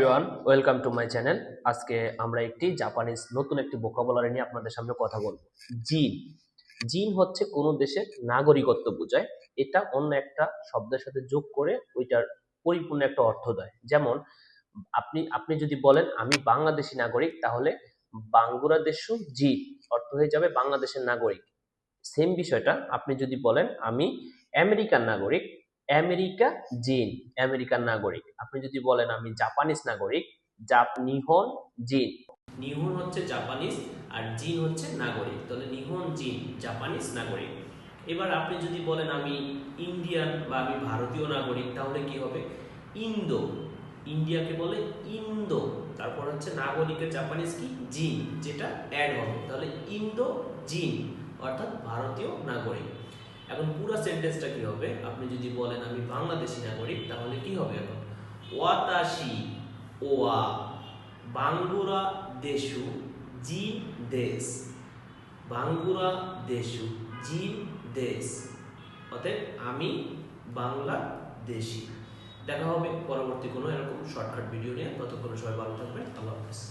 Everyone, welcome to my channel. আজকে আমরা একটি জাপানিজ নতুন একটি ভোকাবুলারি নিয়ে আপনাদের সামনে কথা বলবো। জিন। জিন হচ্ছে কোনো দেশের নাগরিকত্ব বোঝায়। এটা অন্য একটা শব্দের সাথে যোগ করে ওইটার পরিপূর্ণ একটা অর্থ দেয়। যেমন আপনি যদি বলেন আমি বাংলাদেশি নাগরিক, তাহলে বাংলাদেশু জিন অর্থ হয়ে যাবে বাংলাদেশের নাগরিক। সেম বিষয়টা আপনি যদি বলেন আমি আমেরিকান নাগরিক, আমেরিকা জিন আমেরিকান নাগরিক। আপনি যদি বলেন আমি জাপানিজ নাগরিক, নিহন জিন। নিহন হচ্ছে জাপানিজ আর জিন হচ্ছে নাগরিক, তাহলে নিহন জিন জাপানিজ নাগরিক। এবার আপনি যদি বলেন আমি ইন্ডিয়ান বা আমি ভারতীয় নাগরিক, তাহলে কি হবে? ইন্দো। ইন্ডিয়াকে বলে ইন্দো। তারপর হচ্ছে নাগরিকের জাপানিজ কি? জিন, যেটা অ্যাড হবে, তাহলে ইন্দো জিন অর্থাৎ ভারতীয় নাগরিক। এখন পুরো সেন্টেন্সটা কি হবে? আপনি যদি বলেন আমি বাংলাদেশি নাগরিক, তাহলে কি হবে? এখন ওয়াতাশি ওয়া বাঙ্গুরা দেশু জিন দেশ। বাঙ্গুরা দেশু জিন দেশ, অতএব আমি বাংলাদেশি। দেখা হবে পরবর্তী কোনো এরকম শর্টকাট ভিডিও নিয়ে। ততক্ষণ সবাই ভালো থাকবেন। আল্লাহ হাফেজ।